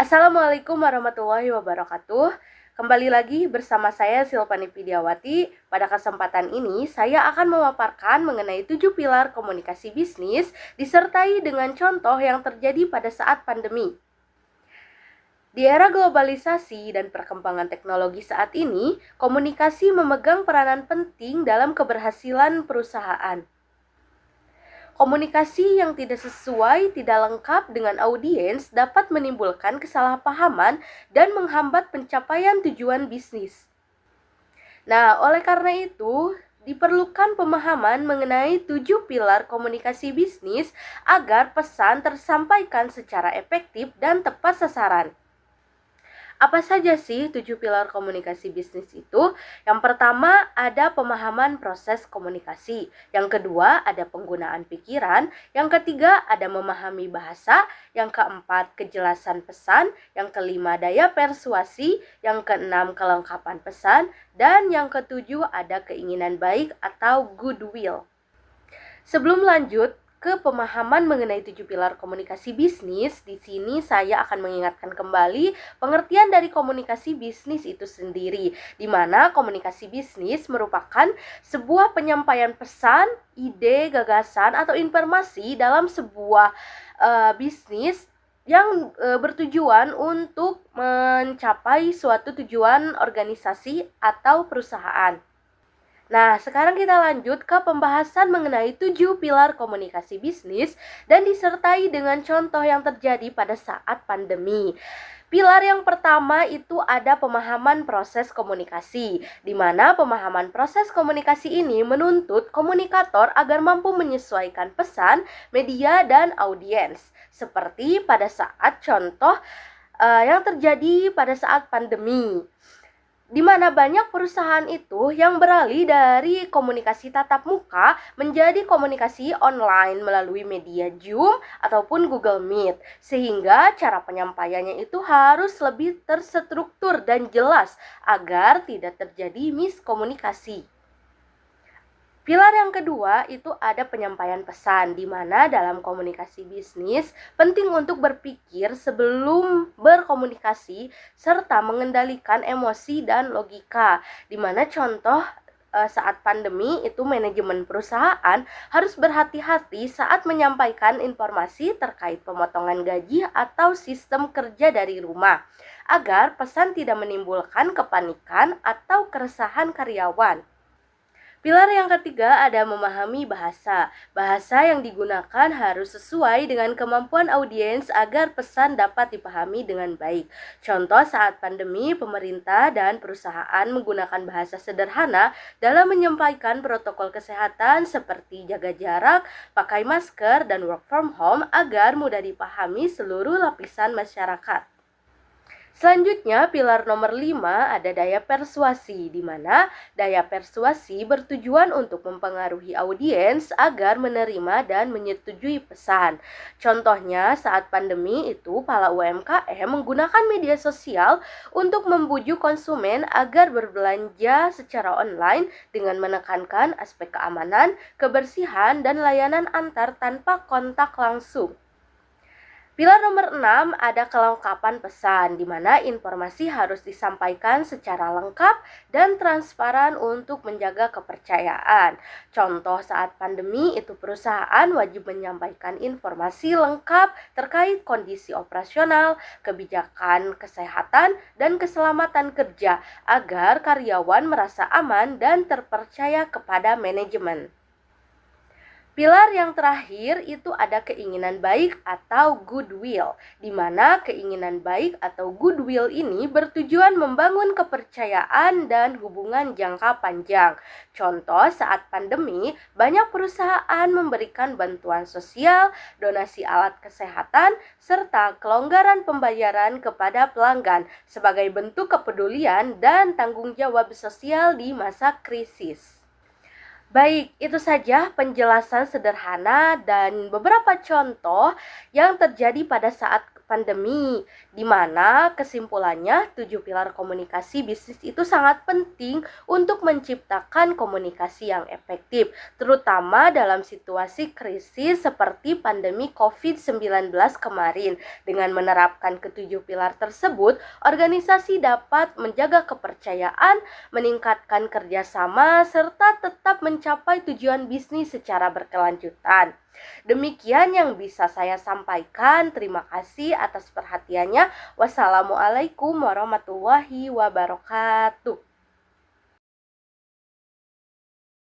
Assalamualaikum warahmatullahi wabarakatuh. Kembali lagi bersama saya Silvani Pidiawati. Pada kesempatan ini saya akan memaparkan mengenai 7 pilar komunikasi bisnis disertai dengan contoh yang terjadi pada saat pandemi. Di era globalisasi dan perkembangan teknologi saat ini, komunikasi memegang peranan penting dalam keberhasilan perusahaan. Komunikasi yang tidak sesuai, tidak lengkap dengan audiens dapat menimbulkan kesalahpahaman dan menghambat pencapaian tujuan bisnis. Nah, oleh karena itu, diperlukan pemahaman mengenai 7 pilar komunikasi bisnis agar pesan tersampaikan secara efektif dan tepat sasaran. Apa saja sih 7 pilar komunikasi bisnis itu? Yang pertama ada pemahaman proses komunikasi. Yang kedua ada penggunaan pikiran. Yang ketiga ada memahami bahasa. Yang keempat kejelasan pesan. Yang kelima daya persuasi. Yang keenam kelengkapan pesan. Dan yang ketujuh ada keinginan baik atau goodwill. Sebelum lanjut ke pemahaman mengenai 7 pilar komunikasi bisnis, di sini saya akan mengingatkan kembali pengertian dari komunikasi bisnis itu sendiri, di mana komunikasi bisnis merupakan sebuah penyampaian pesan, ide, gagasan, atau informasi dalam sebuah bisnis yang bertujuan untuk mencapai suatu tujuan organisasi atau perusahaan. Nah, sekarang kita lanjut ke pembahasan mengenai 7 pilar komunikasi bisnis dan disertai dengan contoh yang terjadi pada saat pandemi. Pilar yang pertama itu ada pemahaman proses komunikasi, di mana pemahaman proses komunikasi ini menuntut komunikator agar mampu menyesuaikan pesan, media, dan audiens. Seperti pada saat contoh yang terjadi pada saat pandemi, di mana banyak perusahaan itu yang beralih dari komunikasi tatap muka menjadi komunikasi online melalui media Zoom ataupun Google Meet, sehingga cara penyampaiannya itu harus lebih terstruktur dan jelas agar tidak terjadi miskomunikasi. Pilar yang kedua itu ada penyampaian pesan, di mana dalam komunikasi bisnis penting untuk berpikir sebelum berkomunikasi serta mengendalikan emosi dan logika. Di mana contoh saat pandemi itu manajemen perusahaan harus berhati-hati saat menyampaikan informasi terkait pemotongan gaji atau sistem kerja dari rumah, agar pesan tidak menimbulkan kepanikan atau keresahan karyawan. Pilar yang ketiga ada memahami bahasa. Bahasa yang digunakan harus sesuai dengan kemampuan audiens agar pesan dapat dipahami dengan baik. Contoh saat pandemi, pemerintah dan perusahaan menggunakan bahasa sederhana dalam menyampaikan protokol kesehatan seperti jaga jarak, pakai masker, dan work from home agar mudah dipahami seluruh lapisan masyarakat. Selanjutnya, pilar nomor 5 ada daya persuasi, di mana daya persuasi bertujuan untuk mempengaruhi audiens agar menerima dan menyetujui pesan. Contohnya, saat pandemi itu, para UMKM menggunakan media sosial untuk membujuk konsumen agar berbelanja secara online dengan menekankan aspek keamanan, kebersihan, dan layanan antar tanpa kontak langsung. Pilar nomor 6 ada kelengkapan pesan, di mana informasi harus disampaikan secara lengkap dan transparan untuk menjaga kepercayaan. Contoh saat pandemi itu perusahaan wajib menyampaikan informasi lengkap terkait kondisi operasional, kebijakan kesehatan, dan keselamatan kerja agar karyawan merasa aman dan terpercaya kepada manajemen. Pilar yang terakhir itu ada keinginan baik atau goodwill, di mana keinginan baik atau goodwill ini bertujuan membangun kepercayaan dan hubungan jangka panjang. Contoh saat pandemi, banyak perusahaan memberikan bantuan sosial, donasi alat kesehatan, serta kelonggaran pembayaran kepada pelanggan sebagai bentuk kepedulian dan tanggung jawab sosial di masa krisis. Baik, itu saja penjelasan sederhana dan beberapa contoh yang terjadi pada saat pandemi, di mana kesimpulannya 7 pilar komunikasi bisnis itu sangat penting untuk menciptakan komunikasi yang efektif, terutama dalam situasi krisis seperti pandemi COVID-19 kemarin. Dengan menerapkan ketujuh pilar tersebut, organisasi dapat menjaga kepercayaan, meningkatkan kerjasama, serta tetap mencapai tujuan bisnis secara berkelanjutan. Demikian yang bisa saya sampaikan. Terima kasih atas perhatiannya. Wassalamualaikum warahmatullahi wabarakatuh.